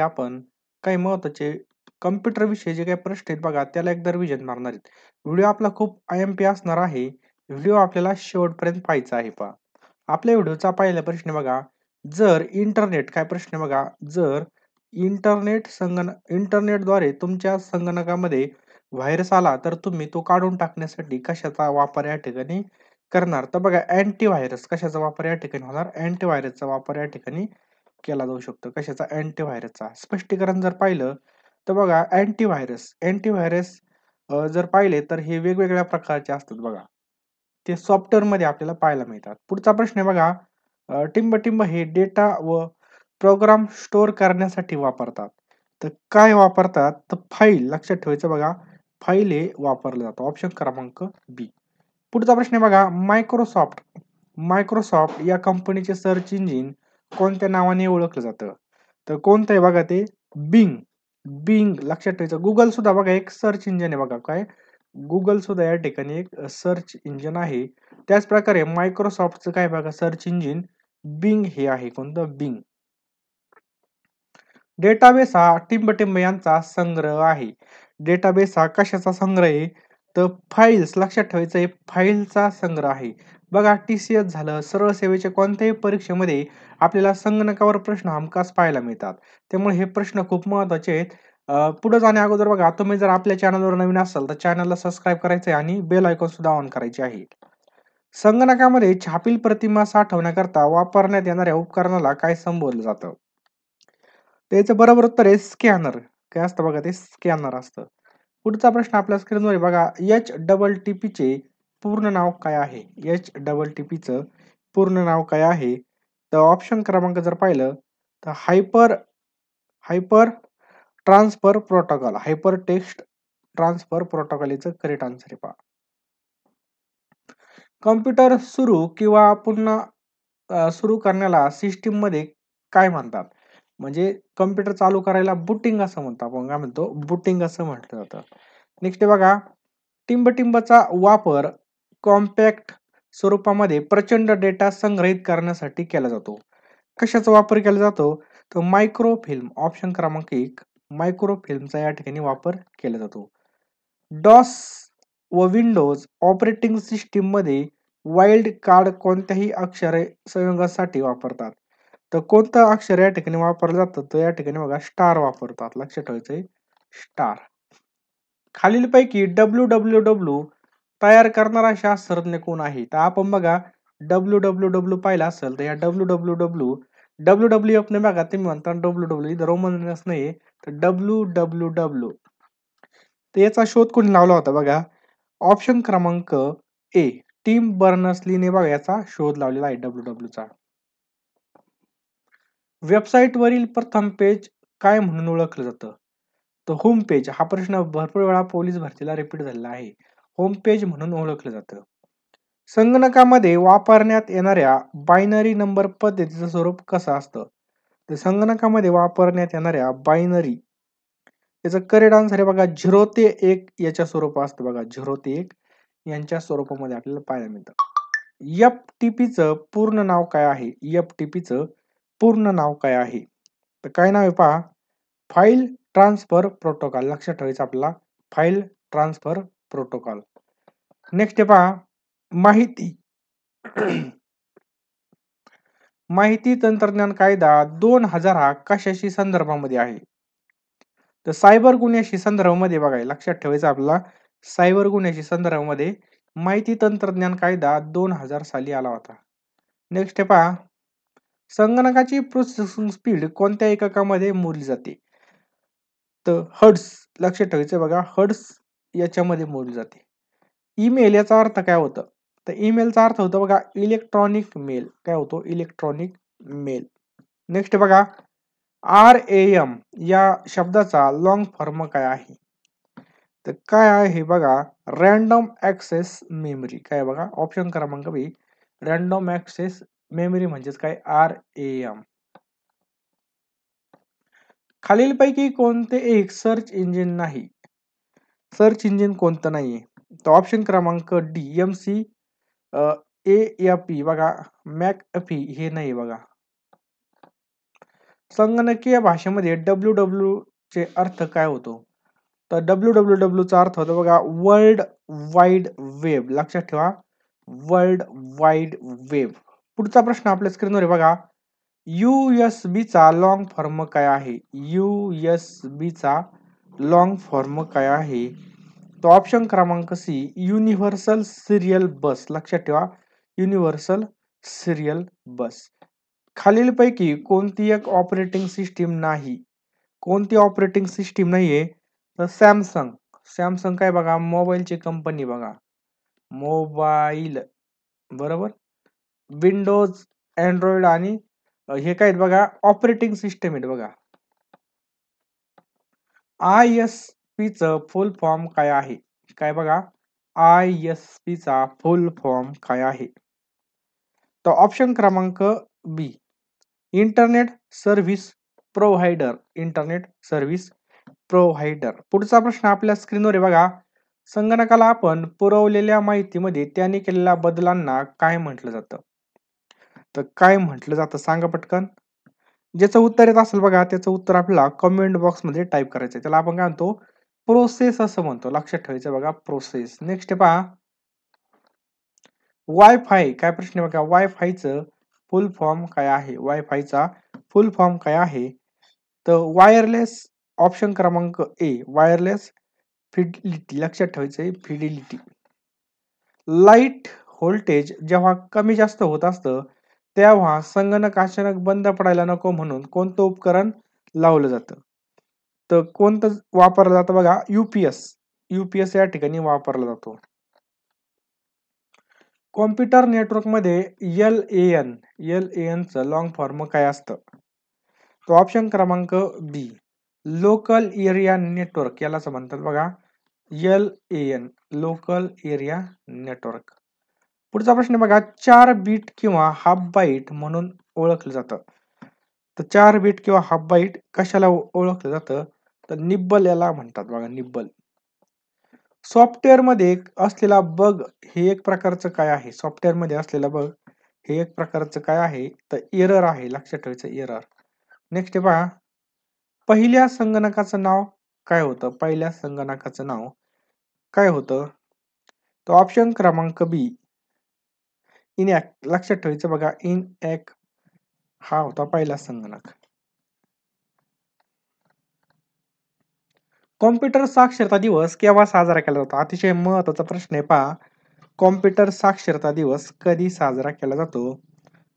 आपण काही महत्त्वाचे कॉम्प्युटर विषयी जे काही प्रश्न आहेत बघा, त्याला एकदा रिव्हिजन मारणार आहेत. व्हिडिओ आपला खूप आय-एम-पी असणार आहे. व्हिडिओ आपल्याला शेवटपर्यंत पाहायचा आहे पहा. आपल्या व्हिडिओचा पहिला प्रश्न बघा, जर इंटरनेट काय प्रश्न आहे बघा, जर इंटरनेटद्वारे तुमच्या संगणकामध्ये व्हायरस आला, तर तुम्ही तो काढून टाकण्यासाठी कशाचा वापर या ठिकाणी करणार? तर बघा अँटीव्हायरस कशाचा वापर या ठिकाणी होणार? अँटीव्हायरसचा वापर या ठिकाणी केला जाऊ शकतो. कशाचा? अँटीव्हायरसचा. स्पष्टीकरण जर पाहिलं, तर बघा अँटीव्हायरस जर पाहिले तर हे वेगवेगळ्या प्रकारचे असतात बघा. ते सॉफ्टवेअरमध्ये आपल्याला पाहायला मिळतात. पुढचा प्रश्न आहे बघा, टिंब-टिंब हे डेटा व प्रोग्राम स्टोअर करण्यासाठी वापरतात. तर काय वापरतात? तर फाईल लक्षात ठेवायचं बघा. फाईल हे वापरलं जातं. ऑप्शन क्रमांक बी. पुढचा प्रश्न आहे बघा, मायक्रोसॉफ्ट या कंपनीचे सर्च इंजिन कोणत्या नावाने ओळखलं जातं? तर कोणतं आहे बघा ते? बिंग. बिंग लक्षात ठेवायचं. Google सुद्धा बघा एक सर्च इंजिन आहे बघा. काय? Google सुद्धा या ठिकाणी एक सर्च इंजिन आहे. त्याच प्रकारे मायक्रोसॉफ्टचं काय बघा सर्च इंजिन बिंग हे आहे. कोणतं? बिंग. डेटाबेस हा टिंब-टिंब यांचा संग्रह आहे. डेटाबेस हा कशाचा संग्रह आहे? तर फाइल्स लक्षात ठेवायचं आहे. फाइलचा संग्रह आहे. बघा टी-सी-एस झालं, सरळ सेवेच्या कोणत्याही परीक्षेमध्ये आपल्याला संगणकावर प्रश्न हमखास पाहायला मिळतात. त्यामुळे हे प्रश्न खूप महत्त्वाचे आहेत. पुढे जाण्या अगोदर बघा तुम्ही जर आपल्या चॅनलवर नवीन असाल तर चॅनलला सबस्क्राईब करायचं आहे आणि बेल आयकॉन सुद्धा ऑन करायचे आहे. संगणकामध्ये छापील प्रतिमा साठवण्याकरता वापरण्यात येणाऱ्या उपकरणाला काय संबोधलं जातं? त्याचं बरोबर उत्तर आहे स्कॅनर. काय असतं बघा ते स्कॅनर असतं. पुढचा प्रश्न आपल्या स्क्रीनवर आहे बघा, एच-डबल-टी-पीचे पूर्ण नाव काय आहे? एच-डबल-टी-पीचं पूर्ण नाव काय आहे? तर ऑप्शन क्रमांक जर पाहिलं तर hyper transfer protocol, hyper text transfer protocol याचं करेक्ट आन्सर आहे पहा. कॉम्प्युटर सुरू किंवा पुन्हा सुरू करण्याला सिस्टममध्ये काय म्हणतात? म्हणजे कॉम्प्युटर चालू करायला बूटिंग असं म्हणतो आपण. काय म्हणतो? बूटिंग असं म्हटलं जातं. नेक्स्ट आहे बघा, टिंब-टिंबचा वापर कॉम्पॅक्ट स्वरूपामध्ये प्रचंड डेटा संग्रहित करण्यासाठी केला जातो. कशाचा वापर केला जातो? तर मायक्रोफिल्म. ऑप्शन क्रमांक 1 मायक्रोफिल्मचा या ठिकाणी वापर केला जातो. डॉस व विंडोज ऑपरेटिंग सिस्टीममध्ये वाइल्ड कार्ड कोणत्याही अक्षरे संयोगासाठी वापरतात. तर कोणतं अक्षर या ठिकाणी वापरलं जातं? तर या ठिकाणी बघा स्टार वापरतात. लक्षात ठेवायचंय स्टार. खालीलपैकी डब्ल्यू-डब्ल्यू-डब्ल्यू तयार करणारा शास्त्रज्ञ कोण आहे? तर आपण बघा डब्ल्यू-डब्ल्यू-डब्ल्यू पाहिला असेल तर या डब्ल्यू-डब्ल्यू-डब्ल्यू डब्ल्यू-डब्ल्यू-एफ नाही बघा तुम्ही म्हणता डब्ल्यू-डब्ल्यू इथं रोमन नाहीये तर डब्ल्यू-डब्ल्यू-डब्ल्यू. तर याचा शोध कोणी लावला होता बघा? ऑप्शन क्रमांक ए टिम बर्नर्स-लीने बघा याचा शोध लावलेला आहे डब्ल्यू-डब्ल्यूचा. वेबसाईटवरील प्रथम पेज काय म्हणून ओळखलं जातं? तर होम पेज हा प्रश्न भरपूर वेळा पोलीस भरतीला रिपीट झालेला आहे. होम पेज म्हणून ओळखलं जातं. संगणकामध्ये वापरण्यात येणाऱ्या बायनरी नंबर पद्धतीचं स्वरूप कसं असतं? तर संगणकामध्ये वापरण्यात येणाऱ्या बायनरी याचं करेक्ट आन्सर आहे बघा 0 ते 1 याच्या स्वरूप असतं बघा 0 ते 1 यांच्या स्वरूपामध्ये आपल्याला पाहायला मिळतं. एफ-टी-पीचं पूर्ण नाव काय आहे? एफ-टी-पीचं पूर्ण नाव काय आहे? तर काय नाव आहे पहा, फाईल ट्रान्सफर प्रोटोकॉल. लक्षात ठेवायचं आपल्याला फाईल ट्रान्सफर प्रोटोकॉल. नेक्स्ट आहे पहा, माहिती माहिती तंत्रज्ञान कायदा 2000 हा कशाशी संदर्भामध्ये आहे? तर सायबर गुन्ह्याशी संदर्भामध्ये बघा लक्षात ठेवायचं आपल्याला सायबर गुन्ह्याशी संदर्भामध्ये माहिती तंत्रज्ञान कायदा 2000 साली आला होता. नेक्स्ट आहे पहा, संगणकाची प्रोसेसिंग स्पीड कोणत्या एककामध्ये मोजली जाते? तर हर्ट्झ. लक्षात ठेवायचं बघा हर्ट्झ याच्यामध्ये मोजली जाते. ईमेल याचा अर्थ काय होतं? तर ईमेलचा अर्थ होतो बघा इलेक्ट्रॉनिक मेल. काय होतो? Electronic mail. नेक्स्ट बघा RAM या शब्दाचा लॉंग फॉर्म काय आहे? तर काय आहे हे बघा रँडम ॲक्सेस मेमरी. काय बघा ऑप्शन क्रमांक बी रँडम ॲक्सेस मेमरी म्हणजेच काय RAM. खालीलपैकी कोणते एक सर्च इंजिन नाही? सर्च इंजिन कोणतं नाहीये? तर ऑप्शन क्रमांक डी MC AFE बघा McAfee हे नाही बघा. संगणकीय भाषेमध्ये डब्ल्यू चे अर्थ काय होतो? तर डब्ल्यू चा अर्थ होतो बघा वर्ल्ड वाईड वेब. लक्षात ठेवा, वर्ल्ड वाईड वेब. पुढचा प्रश्न आपल्या स्क्रीनवर आहे बघा. USB चा लॉंग फॉर्म काय आहे? USB चा लॉंग फॉर्म काय आहे? तो ऑप्शन क्रमांक सी युनिव्हर्सल सिरियल बस. लक्षात ठेवा, युनिव्हर्सल सिरियल बस. खालीलपैकी कोणती एक ऑपरेटिंग सिस्टीम नाही? कोणती ऑपरेटिंग सिस्टीम नाहीये? तर सॅमसंग. सॅमसंग काय बघा, मोबाईलची कंपनी बघा, मोबाईल, बरोबर. विंडोज, अँड्रॉइड आणि हे काय आहेत बघा, ऑपरेटिंग सिस्टम आहेत बघा. ISP चं फुल फॉर्म काय आहे? काय बघा, ISP चा फुल फॉर्म काय आहे? तर ऑप्शन क्रमांक B internet service provider. Internet service provider. पुढचा प्रश्न आपल्या स्क्रीनवर आहे बघा. संगणकाला आपण पुरवलेल्या माहितीमध्ये त्याने केलेल्या बदलांना काय म्हटलं जातं? तर काय म्हटलं जातं सांगा पटकन. ज्याचं उत्तर येत असेल बघा, त्याचं उत्तर आपल्याला कमेंट बॉक्स मध्ये टाईप करायचं. त्याला आपण काय म्हणतो? प्रोसेस असं म्हणतो. लक्षात ठेवायचं बघा, प्रोसेस. नेक्स्ट पहा, वायफाय. काय प्रश्न आहे बघा, वायफायचं फुल फॉर्म काय आहे? वायफायचा फुल फॉर्म काय आहे? तर वायरलेस. ऑप्शन क्रमांक ए वायरलेस फिडिलिटी. लक्षात ठेवायचं, फिडिलिटी. लाईट व्होल्टेज जेव्हा कमी जास्त होत असतं तेव्हा संगणक अचानक बंद पडायला नको म्हणून कोणतं उपकरण लावलं जातं? तर कोणतं वापरलं जातं बघा, युपीएस. युपीएस या ठिकाणी वापरला जातो. कॉम्प्युटर नेटवर्क मध्ये LAN चं लॉंग फॉर्म काय असतं? तो ऑप्शन क्रमांक बी लोकल एरिया नेटवर्क यालाच म्हणतात बघा, LAN, लोकल एरिया नेटवर्क. पुढचा प्रश्न बघा, 4 बीट किंवा हाफ बाईट म्हणून ओळखलं जातं. तर 4 बीट किंवा हाफ बाईट कशाला ओळखलं जातं? तर निब्बल याला म्हणतात बघा, निब्बल. सॉफ्टवेअर मध्ये असलेला बग हे एक प्रकारचं काय आहे? सॉफ्टवेअर मध्ये असलेला बग हे एक प्रकारचं काय आहे? तर एरर आहे. लक्षात ठेवायचं, एरर. नेक्स्ट पहा, पहिल्या संगणकाचं नाव काय होतं? पहिल्या संगणकाचं नाव काय होतं? तो ऑप्शन क्रमांक बी इनॅक. लक्षात ठेवायचं बघा, इनॅक हा होता पहिला संगणक. कॉम्प्युटर साक्षरता दिवस केव्हा साजरा केला जातो? अतिशय महत्वाचा प्रश्न आहे पहा. कॉम्प्युटर साक्षरता दिवस कधी साजरा केला जातो?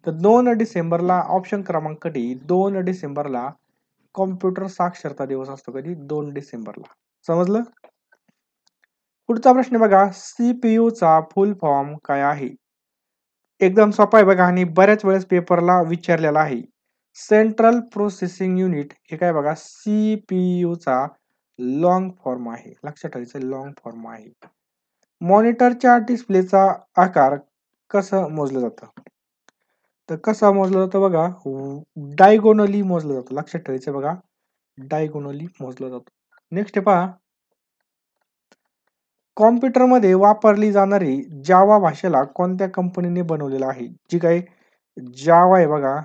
तर 2 डिसेंबरला. ऑप्शन क्रमांक डी 2 डिसेंबरला कॉम्प्युटर साक्षरता दिवस असतो. कधी? 2 डिसेंबरला. समजलं? पुढचा प्रश्न बघा, CPU चा फुल फॉर्म काय आहे? एकदम सोपा आहे बघा आणि बऱ्याच वेळेस पेपरला विचारलेला आहे. सेंट्रल प्रोसेसिंग युनिट हे काय बघा, CPU चा लॉंग फॉर्म आहे. लक्षात ठेवायचं, लॉंग फॉर्म आहे. मॉनिटरच्या डिस्प्लेचा आकार कसं मोजलं जातं? तर कसं मोजलं जातं बघा, डायगोनली मोजलं जातं. लक्षात ठेवायचं बघा, डायगोनली मोजलं जातं. नेक्स्ट पहा, कॉम्प्युटरमध्ये वापरली जाणारी जावा भाषेला कोणत्या कंपनीने बनवलेलं आहे? जी काही जावा आहे बघा,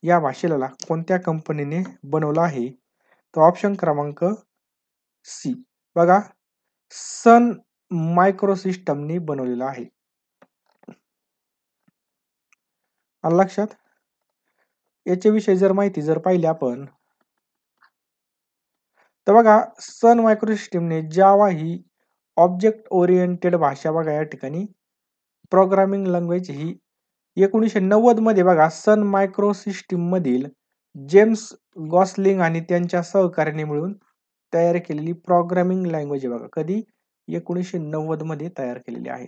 या भाषेला कोणत्या कंपनीने बनवलं आहे? तो ऑप्शन क्रमांक सी बघा, सन मायक्रो सिस्टमनी बनवलेला आहे. आलं लक्षात? याच्याविषयी जर माहिती जर पाहिली आपण, तर बघा, सन मायक्रो सिस्टमने जावा ही ऑब्जेक्ट ओरिएंटेड भाषा बघा या ठिकाणी प्रोग्रामिंग लँग्वेज ही 1990 मध्ये बघा सन मायक्रो सिस्टीम मधील जेम्स गॉसलिंग आणि त्यांच्या सहकार्याने मिळून तयार केलेली प्रोग्रामिंग लँग्वेज आहे बघा. कधी? 1990 मध्ये तयार केलेली आहे.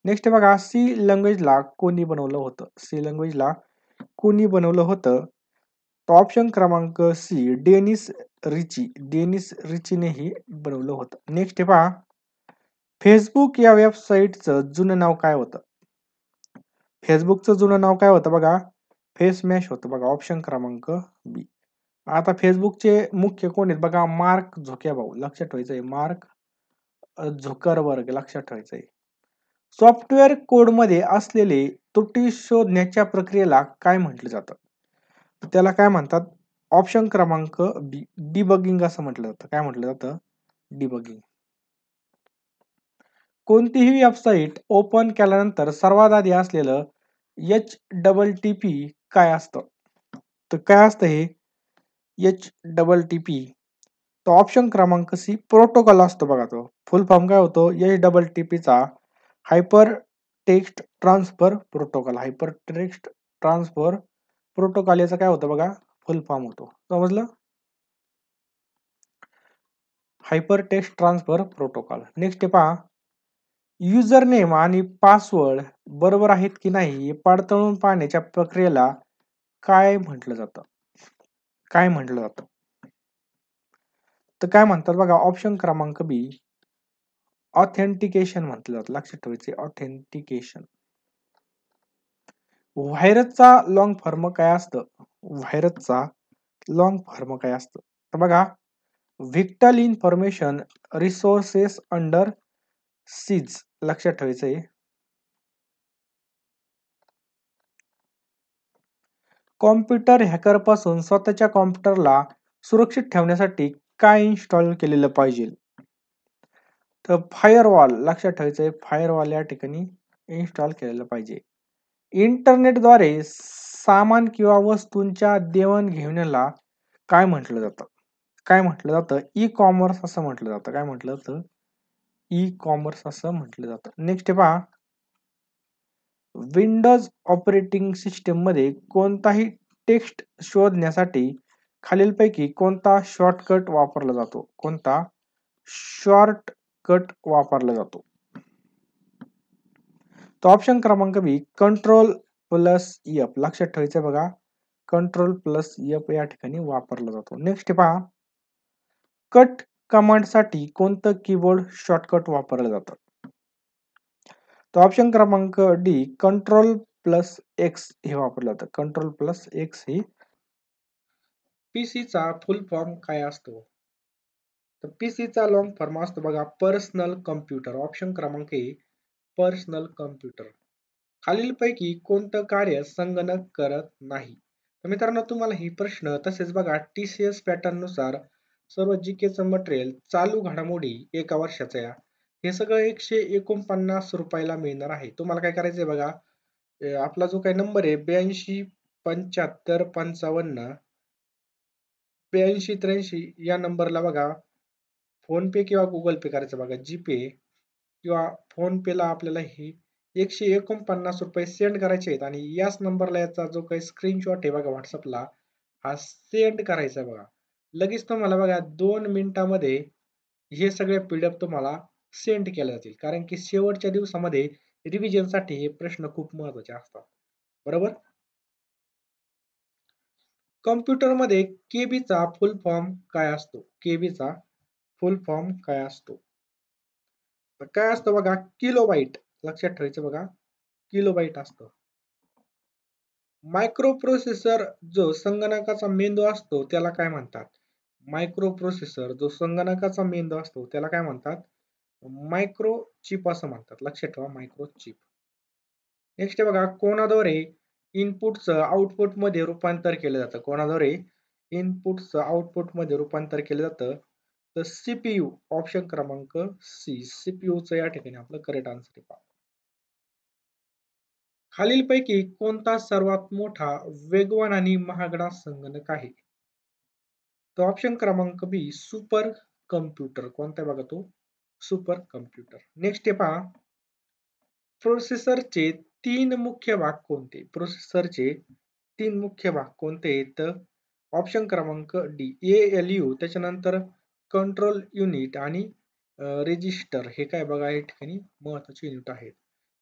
नेक्स्ट बघा, सी लँग्वेजला कोणी बनवलं होतं? सी लँग्वेजला कोणी बनवलं होतं? तो ऑप्शन क्रमांक सी डेनिस रिची. डेनिस रिचीने ही बनवलं होतं. नेक्स्ट पहा, फेसबुक या वेबसाईटचं जुनं नाव काय होतं? फेसबुकचं जुनं नाव काय होतं बघा, फेसमॅश होतं बघा. ऑप्शन क्रमांक बी. आता फेसबुकचे मुख्य कोण आहेत बघा, मार्क झुकरबर्ग. लक्षात ठेवायचंय, मार्क झुकरबर्ग. लक्षात ठेवायचंय. सॉफ्टवेअर कोडमध्ये असलेले त्रुटी शोधण्याच्या प्रक्रियेला काय म्हटलं जातं? त्याला काय म्हणतात? ऑप्शन क्रमांक बी, डिबगिंग असं म्हटलं जातं. काय म्हटलं जातं? डिबगिंग. कोणतीही वेबसाईट ओपन केल्यानंतर सर्वात आधी असलेलं HTTP काय असतं? तर काय असतं हे HTTP? तो ऑप्शन क्रमांक सी प्रोटोकॉल असतो बघा तो. फुल फॉर्म काय होतो? HTTP चा hyper text transfer protocol. Hyper text transfer protocol याचं काय होतं बघा? फुल फॉर्म होतो. समजलं? Hyper text transfer protocol. Next पहा, युजर नेम आणि पासवर्ड बरोबर आहेत की नाही हे पडताळून पाहण्याच्या प्रक्रियेला काय म्हटलं जातं? काय म्हटलं जातं? तर काय म्हणतात बघा, ऑप्शन क्रमांक बी ऑथेंटिकेशन म्हटलं जातं. लक्षात ठेवायचे, ऑथेंटिकेशन. व्हायरसचा लॉंग फॉर्म काय असतं? व्हायरसचा लॉंग फॉर्म काय असतं? तर बघा, व्हिक्टल इन्फॉर्मेशन रिसोर्सेस अंडर सीज. लक्षात ठेवायचंय. कॉम्प्युटर हॅकर पासून स्वतःच्या कॉम्प्युटरला सुरक्षित ठेवण्यासाठी काय इन्स्टॉल केलेलं पाहिजे? तर फायरवॉल. लक्षात ठेवायचंय, फायरवॉल या ठिकाणी इन्स्टॉल केलेलं पाहिजे. इंटरनेटद्वारे सामान किंवा वस्तूंच्या देवाणघेवाणीला काय म्हटलं जातं? काय म्हटलं जातं? ई कॉमर्स असं म्हटलं जातं. काय म्हटलं जातं? ई कॉमर्स असं म्हटलं जातं. नेक्स्ट पहा, विंडोज ऑपरेटिंग सिस्टीम मध्ये कोणताही टेक्स्ट शोधण्यासाठी खालीलपैकी कोणता शॉर्टकट वापरला जातो? कोणता शॉर्टकट वापरला जातो? तो ऑप्शन क्रमांक बी कंट्रोल प्लस एफ. लक्षात ठेवायचं बघा, कंट्रोल प्लस एफ या ठिकाणी वापरला जातो. नेक्स्ट पहा, कट कमांड साठी कोणतं कीबोर्ड शॉर्टकट वापरलं जातं? तो ऑप्शन क्रमांक डी कंट्रोल प्लस एक्स हे वापरलं जातं. कंट्रोल प्लस एक्स ही. पीसीचा फुल फॉर्म काय असतो? तर पीसीचा लॉंग फॉर्म असतो बघा, पर्सनल कम्प्युटर. ऑप्शन क्रमांक ए पर्सनल कम्प्युटर. खालीलपैकी कोणतं कार्य संगणक करत नाही? तर मित्रांनो, तुम्हाला ही प्रश्न तसेच बघा TCS पॅटर्न नुसार सर्व जीकेचं मटेरियल, चालू घडामोडी एका वर्षाचा या, हे सगळं 149 रुपयाला मिळणार आहे. तुम्हाला काय करायचंय बघा, आपला जो काही नंबर आहे 82 75 55 82 83 या नंबरला बघा फोन पे किंवा गुगल पे करायचं बघा. जीपे किंवा फोन पेला आपल्याला ही 149 रुपये सेंड करायचे आहेत आणि याच नंबरला याचा जो काही स्क्रीनशॉट आहे बघा व्हॉट्सअपला, हा सेंड करायचा आहे बघा. लगेच तुम्हाला बघा 2 मिनिटामध्ये हे सगळे पीडीएफ तुम्हाला सेंड केले जातील. कारण की शेवटच्या दिवसामध्ये रिव्हिजनसाठी हे प्रश्न खूप महत्वाचे असतात. बरोबर? कॉम्प्युटरमध्ये केबीचा फुल फॉर्म काय असतो? केबीचा फुल फॉर्म काय असतो? तर काय असतं बघा, किलोबाईट. लक्षात ठेवायचं बघा, किलोबाईट असतं. मायक्रो प्रोसेसर जो संगणकाचा मेंदू असतो त्याला काय म्हणतात? मायक्रो प्रोसेसर जो संगणकाचा मेंदू असतो त्याला काय म्हणतात? मायक्रो चिप असं म्हणतात. लक्षात ठेवा, मायक्रो चिप. नेक्स्ट बघा, कोणाद्वारे इनपुटचं आउटपुट मध्ये रूपांतर केलं जातं? कोणाद्वारे इनपुटचं आउटपुट मध्ये रूपांतर केलं जातं? तर सीपीयू. ऑप्शन क्रमांक सी सीपीयूचं या ठिकाणी आपलं करेक्ट आन्सर आहे. खालीलपैकी कोणता सर्वात मोठा, वेगवान आणि महागडा संगणक आहे? तो ऑप्शन क्रमांक बी सुपर कम्प्युटर. कोणता आहे बघा तो? Super computer. नेक्स्ट आहे पहा, प्रोसेसरचे 3 मुख्य भाग कोणते? प्रोसेसरचे 3 मुख्य भाग कोणते आहेत? ऑप्शन क्रमांक डी ALU, त्याच्यानंतर कंट्रोल युनिट आणि रेजिस्टर. हे काय बघा या ठिकाणी महत्वाचे युनिट आहेत.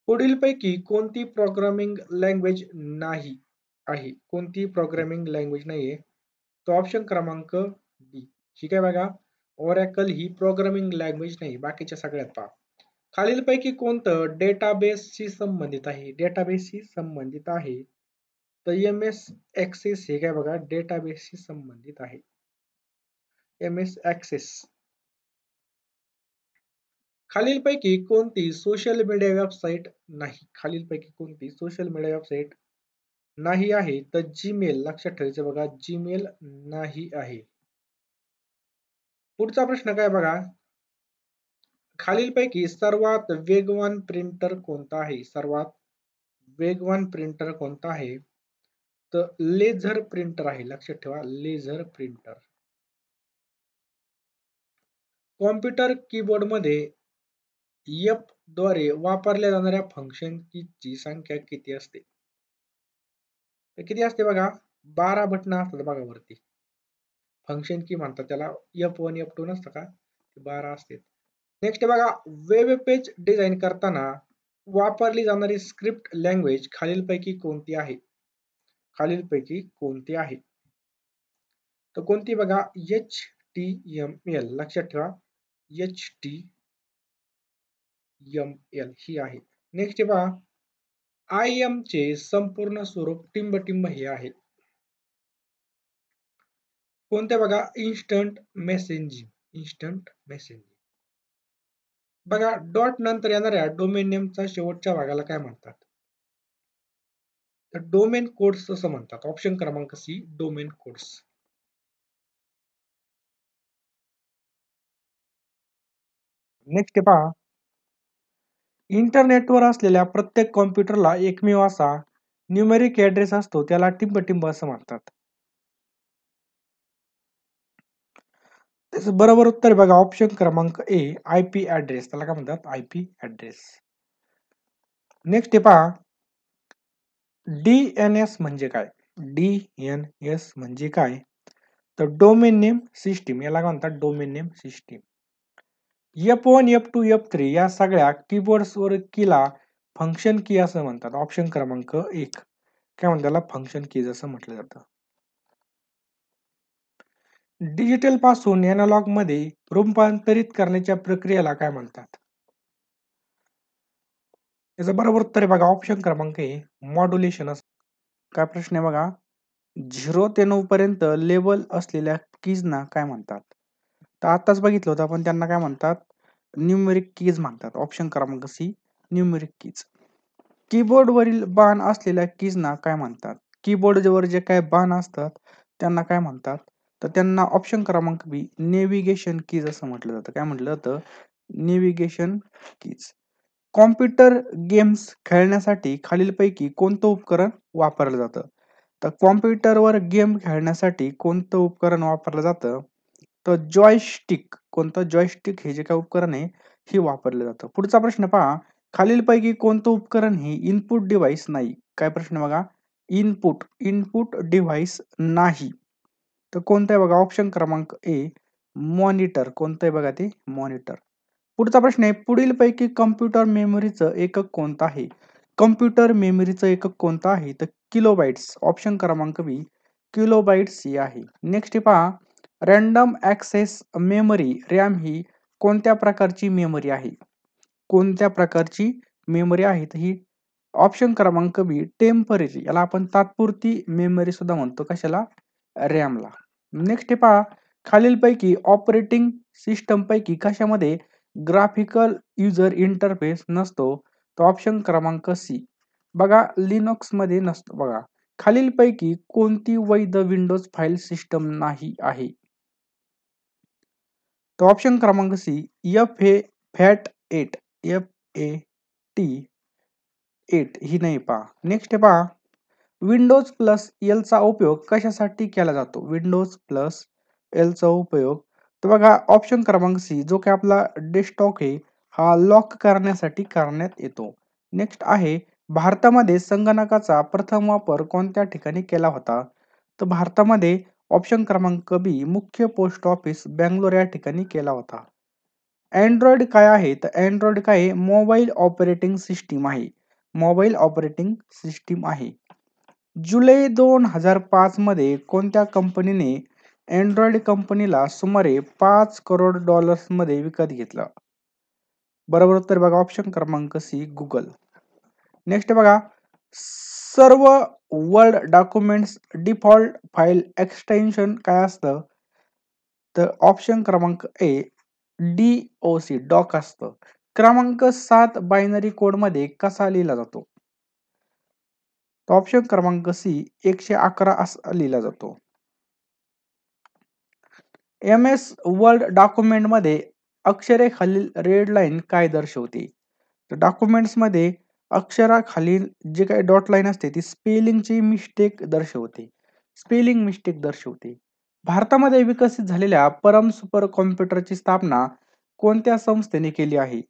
पुढीलपैकी कोणती प्रोग्रामिंग लँग्वेज नाही आहे? कोणती प्रोग्रामिंग लँग्वेज नाहीये? तो ऑप्शन क्रमांक डी. ठीक आहे बघा, ओरॅकल ही प्रोग्रामिंग लँग्वेज नाही, बाकीच्या सगळ्यात पहा. खालीलपैकी कोणतं डेटाबेसशी संबंधित आहे? डेटाबेसशी संबंधित आहे. तर MS ऍक्सेस हे काय बघा डेटाबेसशी संबंधित आहे. MS Access. खालीलपैकी कोणती सोशल मीडिया वेबसाईट नाही? खालीलपैकी कोणती सोशल मीडिया वेबसाईट नाही आहे तर जीमेल लक्षात ठेवायचं बघा, जीमेल नाही आहे. पुढचा प्रश्न काय बघा, खालीलपैकी सर्वात वेगवान प्रिंटर कोणता आहे? सर्वात वेगवान प्रिंटर कोणता आहे? तर लेझर प्रिंटर आहे. लक्षात ठेवा, लेझर प्रिंटर. कॉम्प्युटर कीबोर्डमध्ये एफ द्वारे वापरल्या जाणाऱ्या फंक्शन कीची संख्या किती असते? तर किती असते बघा, 12 बटणं असतात बघा वरती. फंक्शन की म्हणतात त्याला, F1 F2 नसतं का, 12 असते. नेक्स्ट बघा, वेब पेज डिझाईन करताना वापरली जाणारी स्क्रिप्ट लँग्वेज खालीलपैकी कोणती आहे? खालीलपैकी कोणती आहे? तर कोणती बघा, HTML. लक्षात ठेवा, HTML ही आहे. नेक्स्ट पहा, IM चे संपूर्ण स्वरूप टिंबटिंब हे आहे. कोणते बघा, इन्स्टंट मेसेजिंग. Instant messaging. बघा, डॉट नंतर येणाऱ्या डोमेन नेमचा शेवटच्या भागाला काय म्हणतात? तर डोमेन कोड्स असं म्हणतात. ऑप्शन क्रमांक सी, डोमेन कोड्स. नेक्स्ट पहा, इंटरनेटवर असलेल्या प्रत्येक कॉम्प्युटरला एकमेव असा न्यूमेरिक ऍड्रेस असतो, त्याला टिंबटिंब असं म्हणतात. त्याचं बरोबर उत्तर बघा, ऑप्शन क्रमांक ए, आयपी ऍड्रेस. त्याला काय म्हणतात? IP address. नेक्स्ट पहा, डीएनएस म्हणजे काय? डीएनएस म्हणजे काय? तर डोमेन नेम सिस्टीम, याला काय म्हणतात? Domain name system. F1 F2 F3 या सगळ्या कीबोर्ड्सवर कीला फंक्शन की असं म्हणतात. ऑप्शन क्रमांक 1. काय म्हणतात त्याला? फंक्शन कीज असं म्हटलं जातं. डिजिटल पासून एनालॉग मध्ये रूपांतरित करण्याच्या प्रक्रियेला काय म्हणतात? याचं बरोबर उत्तर आहे बघा, ऑप्शन क्रमांक ए, मॉड्युलेशन. काय प्रश्न आहे बघा, 0 ते 9 पर्यंत लेबल असलेल्या कीजना काय म्हणतात? तर आताच बघितलं होतं आपण, त्यांना काय म्हणतात? न्यूमेरिक कीज म्हणतात. ऑप्शन क्रमांक सी, न्यूमेरिक कीज. कीबोर्डवरील बाण असलेल्या कीजना काय म्हणतात? कीबोर्डवर जे काय बाण असतात त्यांना काय म्हणतात? तर त्यांना ऑप्शन क्रमांक बी, नेव्हिगेशन कीज असं म्हटलं जातं. काय म्हटलं जातं? Navigation keys. कॉम्प्युटर गेम्स खेळण्यासाठी खालीलपैकी कोणतं उपकरण वापरलं जातं? तर कॉम्प्युटरवर गेम खेळण्यासाठी कोणतं उपकरण वापरलं जातं? तर जॉयस्टिक. कोणतं? जॉयस्टिक हे जे काही उपकरण आहे हे वापरलं जातं. पुढचा प्रश्न पहा, खालीलपैकी कोणतं उपकरण हे इनपुट डिव्हाइस नाही? काय प्रश्न बघा, इनपुट डिव्हाइस नाही. तर कोणतं आहे बघा, ऑप्शन क्रमांक ए, मॉनिटर. कोणतं आहे बघा ते? मॉनिटर. पुढचा प्रश्न आहे, पुढीलपैकी कम्प्युटर मेमरीचं एकक कोणतं आहे? कम्प्युटर मेमरीचं एकक कोणतं आहे? तर किलोबाइट्स. ऑप्शन क्रमांक बी, किलोबाइट्स ही आहे. नेक्स्ट पहा, रॅन्डम ऍक्सेस मेमरी रॅम ही कोणत्या प्रकारची मेमरी आहे? कोणत्या प्रकारची मेमरी आहे? तर ही ऑप्शन क्रमांक बी, टेम्पररी. याला आपण तात्पुरती मेमरी सुद्धा म्हणतो. कशाला? रॅमला. नेक्स्ट पहा, खालीलपैकी ऑपरेटिंग सिस्टम पैकी कशामध्ये ग्राफिकल युजर इंटरफेस नसतो? तर ऑप्शन क्रमांक सी, बघा, लिनक्स मध्ये नसतो. बघा, खालीलपैकी कोणती वैध विंडोज फाईल सिस्टम नाही आहे? तर ऑप्शन क्रमांक C, F A FAT 8, F A T 8 ही नाही. पहा, नेक्स्ट पहा, विंडोज प्लस एल चा उपयोग कशासाठी केला जातो? विंडोज प्लस एल चा उपयोग, तर बघा, ऑप्शन क्रमांक सी, जो की आपला डेस्कटॉप आहे हा लॉक करण्यासाठी करण्यात येतो. नेक्स्ट आहे, भारतामध्ये संगणकाचा प्रथम वापर कोणत्या ठिकाणी केला होता? तर भारतामध्ये ऑप्शन क्रमांक बी, मुख्य पोस्ट ऑफिस बँगलोर या ठिकाणी केला होता. अँड्रॉइड काय आहे? तर अँड्रॉइड काय आहे? मोबाईल ऑपरेटिंग सिस्टीम आहे. मोबाईल ऑपरेटिंग सिस्टीम आहे. जुलै 2005 मध्ये कोणत्या कंपनीने अँड्रॉइड कंपनीला सुमारे $5 करोड मध्ये विकत घेतलं? बरोबर उत्तर बघा, ऑप्शन क्रमांक सी, गुगल. नेक्स्ट बघा, सर्व word documents default file extension काय असतं? तर ऑप्शन क्रमांक ए, डीओसी, डॉक असतं. क्रमांक 7 बायनरी कोड मध्ये कसा लिहिला जातो? तर ऑप्शन क्रमांक सी 111 असा लिहिला जातो. MS वर्ड डॉक्युमेंट मध्ये अक्षरेखालील रेड लाईन काय दर्शवते? तर डॉक्युमेंट्स मध्ये अक्षराखालील जे काही डॉट लाईन असते ती स्पेलिंगची मिस्टेक दर्शवते. स्पेलिंग मिस्टेक दर्शवते. भारतामध्ये विकसित झालेल्या परम सुपर कॉम्प्युटरची स्थापना कोणत्या संस्थेने केली आहे?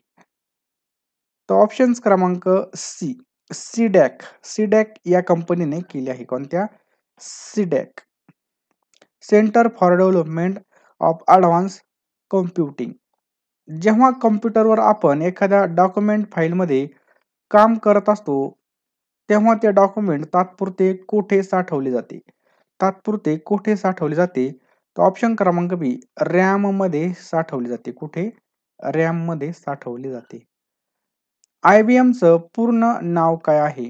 तर ऑप्शन क्रमांक सी सीडॅक. सीडॅक या कंपनीने केली आहे. कोणत्या? CDAC. Centre for development of advance computing. जेव्हा कॉम्प्युटरवर आपण एखाद्या डॉक्युमेंट फाईलमध्ये काम करत असतो तेव्हा ते डॉक्युमेंट तात्पुरते कोठे साठवले जाते? तात्पुरते कोठे साठवले जाते? तर ऑप्शन क्रमांक बी रॅम मध्ये साठवले जाते. कुठे? रॅम मध्ये साठवले जाते. IBMचं पूर्ण नाव काय आहे?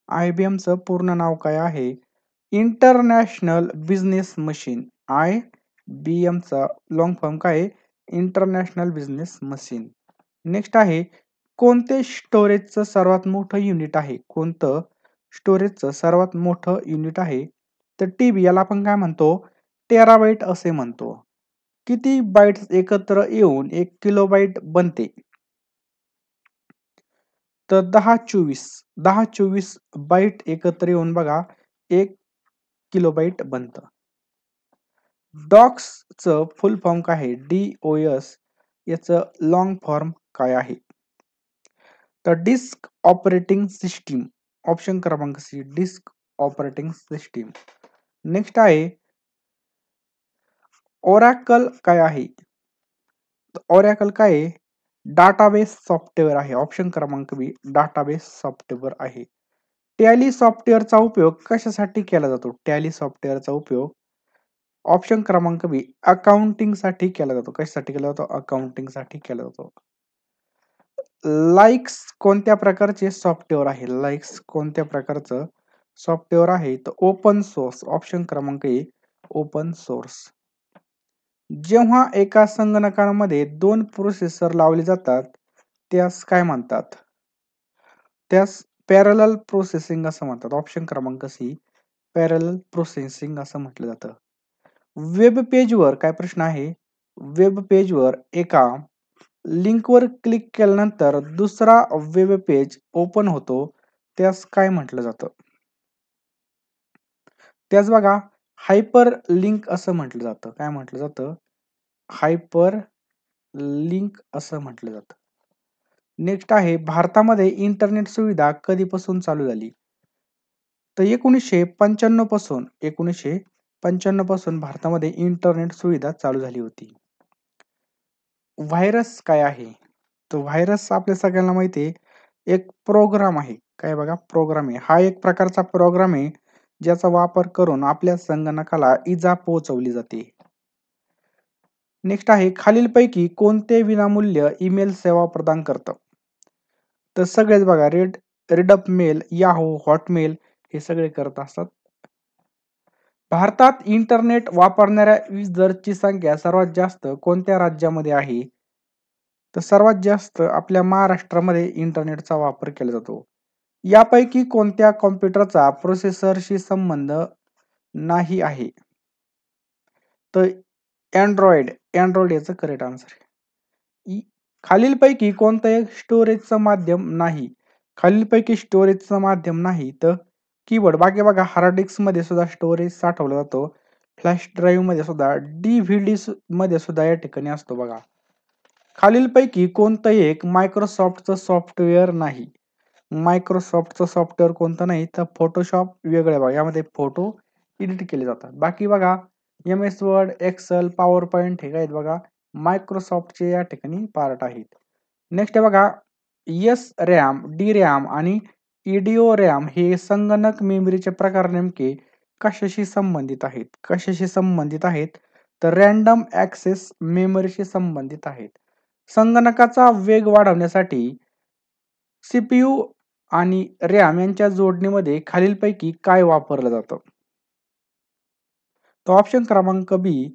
IBMचं पूर्ण नाव काय आहे? International business machine. IBMचा लॉंग फॉर्म काय आहे? International business machine. नेक्स्ट आहे कोणते स्टोरेजचं सर्वात मोठं युनिट आहे? कोणतं स्टोरेजचं सर्वात मोठं युनिट आहे? तर TB याला आपण काय म्हणतो? टेराबाइट असे म्हणतो. किती बाइट्स एकत्र येऊन 1 किलोबाइट बनते? तर 1024 बाइट एकत्र येऊन बघा 1 किलोबाइट बनतं. डॉक्सचं फुल फॉर्म काय आहे? DOS याचं लॉंग फॉर्म काय आहे? तर डिस्क ऑपरेटिंग सिस्टीम. ऑप्शन क्रमांक C disk operating system. Next आहे ओरॅकल काय आहे? ओरॅकल काय आहे? डाटाबेस सॉफ्टवेअर आहे. ऑप्शन क्रमांक बी डाटाबेस सॉफ्टवेअर आहे. टॅली सॉफ्टवेअरचा उपयोग कशासाठी केला जातो? टॅली सॉफ्टवेअरचा उपयोग ऑप्शन क्रमांक बी अकाउंटिंग साठी केला जातो. कशासाठी केला जातो? अकाउंटिंग साठी केला जातो. लाईक्स कोणत्या प्रकारचे सॉफ्टवेअर आहे? लाईक्स कोणत्या प्रकारचं सॉफ्टवेअर आहे? तर ओपन सोर्स. ऑप्शन क्रमांक ए ओपन सोर्स. जेव्हा एका संगणकामध्ये 2 प्रोसेसर लावले जातात त्यास काय म्हणतात? त्यास पॅरलल प्रोसेसिंग असं म्हणतात. ऑप्शन क्रमांक सी पॅरलल प्रोसेसिंग असं म्हटलं जातं. वेब पेजवर काय प्रश्न आहे? वेब पेजवर एका लिंकवर क्लिक केल्यानंतर दुसरा वेब पेज ओपन होतो त्यास काय म्हटलं जातं? त्यास बघा हायपर लिंक असं म्हटलं जातं. काय म्हटलं जातं? हायपर लिंक असं म्हटलं जातं. नेक्स्ट आहे भारतामध्ये इंटरनेट सुविधा कधीपासून चालू झाली? तर 1995 पासून भारतामध्ये इंटरनेट सुविधा चालू झाली होती. व्हायरस काय आहे? तो व्हायरस आपल्या सगळ्यांना माहिती आहे एक प्रोग्राम आहे. काय बघा प्रोग्राम आहे. हा एक प्रकारचा प्रोग्राम आहे ज्याचा वापर करून आपल्या संगणकाला इजा पोहोचवली जाते. नेक्स्ट आहे खालीलपैकी कोणते विनामूल्य ईमेल सेवा प्रदान करतं? तर सगळेच बघा रेडअप मेल, याहू, हॉटमेल हे सगळे करत असतात. भारतात इंटरनेट वापरणाऱ्या युजर्सची संख्या सर्वात जास्त कोणत्या राज्यामध्ये आहे? तर सर्वात जास्त आपल्या महाराष्ट्रामध्ये इंटरनेटचा वापर केला जातो. यापैकी कोणत्या कॉम्प्युटरचा प्रोसेसरशी संबंध नाही आहे? तर अँड्रॉइड याचं करेक्ट आन्सर आहे. खालीलपैकी कोणतं एक स्टोरेजचं माध्यम नाही? खालीलपैकी स्टोरेजचं माध्यम नाही तर कीबोर्ड. बाकी बघा हार्ड डिस्क मध्ये सुद्धा स्टोरेज साठवला जातो. फ्लॅश ड्राईव्ह मध्ये सुद्धा, DVD मध्ये सुद्धा या ठिकाणी असतो बघा. खालीलपैकी कोणतं एक मायक्रोसॉफ्टचं सॉफ्टवेअर नाही? मायक्रोसॉफ्टचं सॉफ्टवेअर कोणतं नाही? तर फोटोशॉप वेगळं बघा. यामध्ये फोटो एडिट केले जातात. बाकी बघा MS Word, Excel, PowerPoint हे काय आहेत बघा मायक्रोसॉफ्टचे या ठिकाणी पार्ट आहेत. नेक्स्ट बघा SRAM, DRAM आणि EDO RAM हे संगणक मेमरीचे प्रकार नेमके कशाशी संबंधित आहेत? कशाशी संबंधित आहेत? तर रॅन्डम ऍक्सेस मेमरीशी संबंधित आहेत. संगणकाचा वेग वाढवण्यासाठी CPU आणि RAM यांच्या जोडणीमध्ये खालीलपैकी काय वापरलं जातं? तर ऑप्शन क्रमांक बी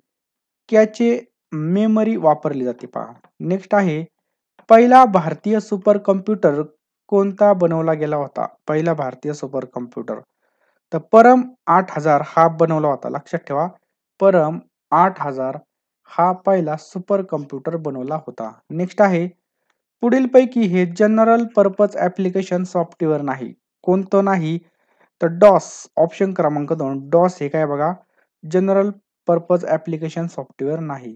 कॅचे मेमरी वापरली जाते पहा. नेक्स्ट आहे पहिला भारतीय सुपर कॉम्प्युटर कोणता बनवला गेला होता? पहिला भारतीय सुपर कॉम्प्युटर. तर परम 8000 हा बनवला होता. लक्षात ठेवा. परम 8000 हा पहिला सुपर कॉम्प्युटर बनवला होता. नेक्स्ट आहे, पुढीलपैकी हे जनरल पर्पज ॲप्लिकेशन सॉफ्टवेअर नाही. कोणतं नाही? तर डॉस. ऑप्शन क्रमांक 2 डॉस हे काय बघा, जनरल पर्पज ॲप्लिकेशन सॉफ्टवेअर नाही.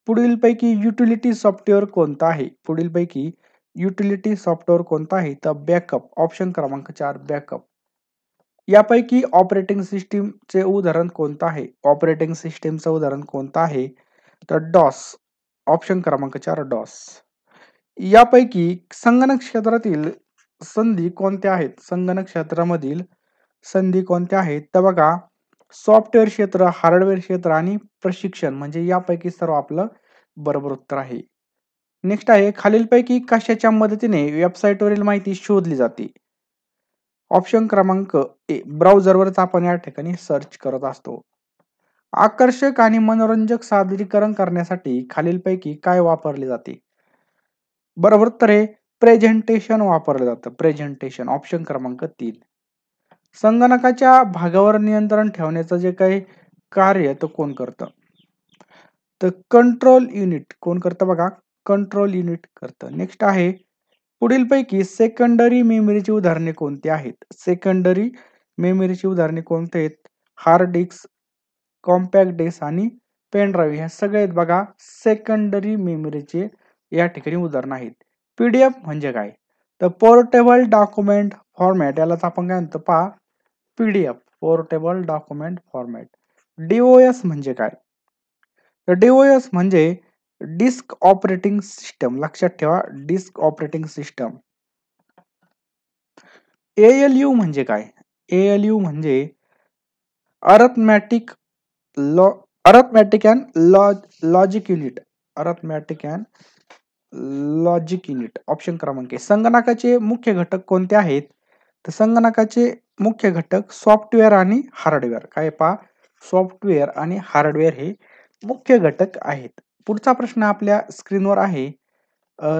पुढीलपैकी युटिलिटी सॉफ्टवेअर कोणतं आहे? पुढीलपैकी युटिलिटी सॉफ्टवेअर कोणतं आहे? तर बॅकअप. ऑप्शन क्रमांक 4 बॅकअप. यापैकी ऑपरेटिंग सिस्टीमचे उदाहरण कोणतं आहे? ऑपरेटिंग सिस्टीमचं उदाहरण कोणतं आहे? तर डॉस. ऑप्शन क्रमांक 4 डॉस. यापैकी संगणक क्षेत्रातील संधी कोणत्या आहेत? संगणक क्षेत्रामधील संधी कोणत्या आहेत? तर बघा, सॉफ्टवेअर क्षेत्र, हार्डवेअर क्षेत्र आणि प्रशिक्षण, म्हणजे यापैकी सर्व आपलं बरोबर उत्तर आहे. नेक्स्ट आहे, खालीलपैकी कशाच्या मदतीने वेबसाईटवरील माहिती शोधली जाते? ऑप्शन क्रमांक ए ब्राउझरवरच आपण या ठिकाणी सर्च करत असतो. आकर्षक आणि मनोरंजक सादरीकरण करण्यासाठी खालीलपैकी काय वापरले जाते? बरोबर उत्तर आहे प्रेझेंटेशन वापरलं जातं. प्रेझेंटेशन. ऑप्शन क्रमांक 3. संगणकाच्या भागावर नियंत्रण ठेवण्याचं जे काही कार्य तो कोण करतं? तर कंट्रोल युनिट. कोण करतं बघा? कंट्रोल युनिट करतं. नेक्स्ट आहे, पुढीलपैकी सेकंडरी मेमरीची उदाहरणे कोणती आहेत? सेकंडरी मेमरीची उदाहरणे कोणती आहेत? हार्ड डिस्क, कॉम्पॅक्ट डिस्क आणि पेन ड्राईव्ह, ह्या सगळे आहेत बघा सेकंडरी मेमरीचे या ठिकाणी उदाहरण आहेत. पीडीएफ म्हणजे काय? तर पोर्टेबल डॉक्युमेंट फॉर्मॅट, यालाच आपण काय म्हणतो पहा, PDF, portable document format. DOS म्हणजे काय? तर डीओएस म्हणजे डिस्क ऑपरेटिंग सिस्टम. लक्षात ठेवा, डिस्क ऑपरेटिंग सिस्टम. एएलयू म्हणजे काय? एएलयू म्हणजे arithmetic arithmetic and logic unit. Arithmetic and logic unit. Option क्रमांक ए. संगणकाचे मुख्य घटक कोणते आहेत? तर संगणकाचे मुख्य घटक सॉफ्टवेअर आणि हार्डवेअर. काय पहा, सॉफ्टवेअर आणि हार्डवेअर हे मुख्य घटक आहेत. पुढचा प्रश्न आपल्या स्क्रीनवर आहे.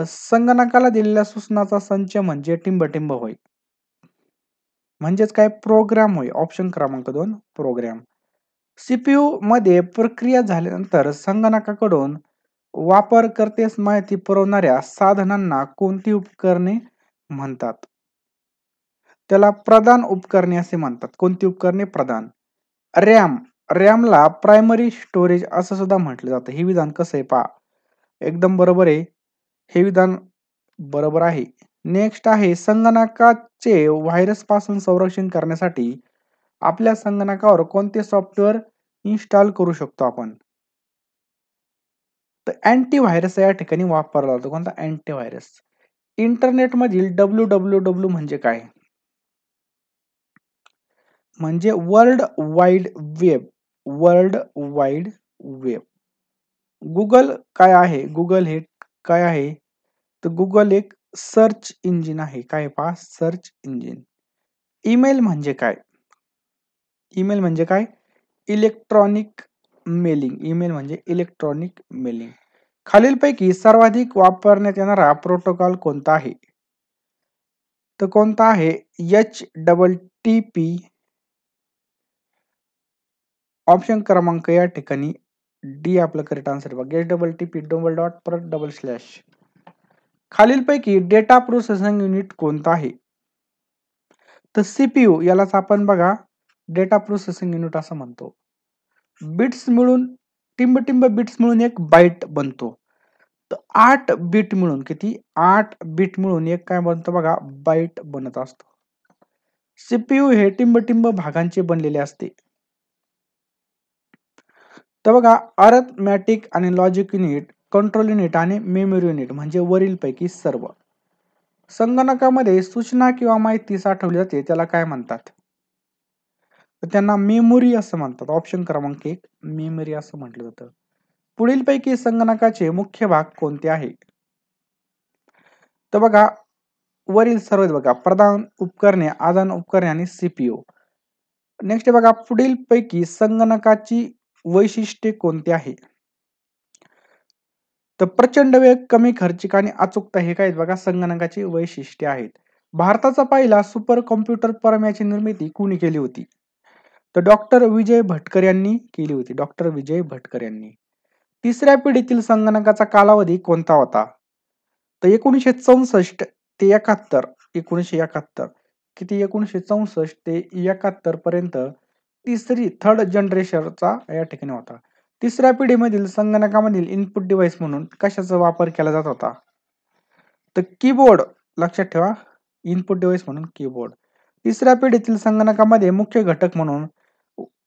संगणकाला दिलेल्या सूचनाचा संच म्हणजे टिंबटिंब होय. म्हणजेच काय? प्रोग्राम होय. ऑप्शन क्रमांक 2 प्रोग्राम. सीपीयू मध्ये प्रक्रिया झाल्यानंतर संगणकाकडून वापरकर्त्यास माहिती पुरवणाऱ्या साधनांना कोणती उपकरणे म्हणतात? त्याला प्रधान उपकरणे असे म्हणतात. कोणती उपकरणे? प्रधान. रॅम. रॅमला प्रायमरी स्टोरेज असं सुद्धा म्हटलं जातं. हे विधान कसं आहे पहा, एकदम बरोबर आहे. हे विधान बरोबर आहे. नेक्स्ट आहे, संगणकाचे व्हायरस पासून संरक्षण करण्यासाठी आपल्या संगणकावर कोणते सॉफ्टवेअर इन्स्टॉल करू शकतो आपण? तर अँटीव्हायरस या ठिकाणी वापरला जातो. कोणता? अँटीव्हायरस. इंटरनेटमधील डब्ल्यू म्हणजे काय? म्हणजे world wide web. World wide web. Google काय आहे? गुगल हे काय आहे? तर गुगल एक सर्च इंजिन आहे. काय पहा, सर्च इंजिन. ईमेल म्हणजे काय? ईमेल म्हणजे काय? Electronic mailing. ईमेल म्हणजे इलेक्ट्रॉनिक मेलिंग. खालीलपैकी सर्वाधिक वापरण्यात येणारा प्रोटोकॉल कोणता आहे? तर कोणता आहे? HTTP. ऑप्शन क्रमांक या ठिकाणी डी आपलं करेक्ट आन्सर बघा. HTTP डबल डॉट परत डबल स्लॅश. खालीलपैकी डेटा प्रोसेसिंग युनिट कोणता आहे? तर सीपीयू, यालाच आपण बघा डेटा प्रोसेसिंग युनिट असं म्हणतो. बिट्स मिळून, टिंब बिट्स मिळून एक बाईट बनतो. तर 8 बिट मिळून किती? 8 बिट मिळून एक काय बनतं बघा, बाईट बनत असतो. सीपीयू हे टिंब भागांचे बनलेले असते. तर बघा, अर्थमॅटिक आणि लॉजिक युनिट, कंट्रोल युनिट आणि मेमरी युनिट म्हणजे वरीलपैकी सर्व. संगणकामध्ये सूचना किंवा माहिती साठवली जाते त्याला काय म्हणतात? तर त्यांना मेमरी असं म्हणतात. ऑप्शन क्रमांक 1 मेमरी असं म्हटलं जातं. पुढीलपैकी संगणकाचे मुख्य भाग कोणते आहे? तर बघा, वरील सर्व बघा, प्रधान उपकरणे, आदान उपकरणे आणि सीपीयू. नेक्स्ट बघा, पुढीलपैकी संगणकाची वैशिष्ट्ये कोणती आहे? तर प्रचंड वेग, कमी खर्चिक आणि अचूकता हे काय बघा संगणकाची वैशिष्ट्ये आहेत. भारताचा पहिला सुपर कॉम्प्युटर परम निर्मिती कुणी केली होती? तर डॉक्टर विजय भटकर यांनी केली होती. डॉक्टर विजय भटकर यांनी. तिसऱ्या पिढीतील संगणकाचा कालावधी कोणता होता? तर 1964 ते 71. 1971 किती 1964 ते 71 पर्यंत थर्ड जनरेशनचा या ठिकाणी होता. तिसऱ्या पिढीमधील संगणकामधील इनपुट डिव्हाइस म्हणून कशाचा वापर केला जात होता? तर कीबोर्ड. लक्षात ठेवा, इनपुट डिव्हाइस म्हणून कीबोर्ड. तिसऱ्या पिढीतील संगणकामध्ये मुख्य घटक म्हणून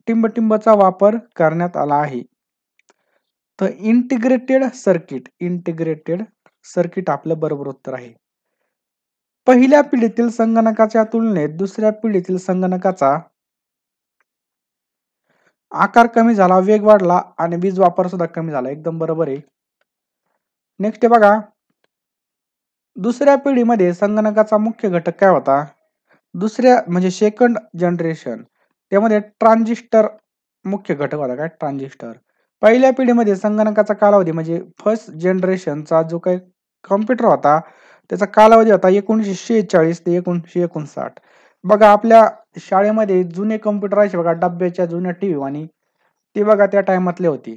टिंबटिंबचा वापर करण्यात आला आहे. तर इंटिग्रेटेड सर्किट आपलं बरोबर उत्तर आहे. पहिल्या पिढीतील संगणकाच्या तुलनेत दुसऱ्या पिढीतील संगणकाचा आकार कमी झाला, वेग वाढला आणि वीज वापर सुद्धा कमी झाला. एकदम बरोबर आहे. नेक्स्ट आहे बघा, दुसऱ्या पिढीमध्ये संगणकाचा मुख्य घटक काय होता? दुसऱ्या म्हणजे सेकंड जनरेशन त्यामध्ये ट्रान्झिस्टर मुख्य घटक होता. काय? ट्रान्झिस्टर. पहिल्या पिढीमध्ये संगणकाचा कालावधी म्हणजे फर्स्ट जनरेशनचा जो काही कॉम्प्युटर होता त्याचा कालावधी होता 1946 ते 1959. बघा आपल्या शाळेमध्ये जुने कॉम्प्युटर असे बघा डब्याच्या जुन्या टीव्ही आणि ते बघा त्या टायमातले होते.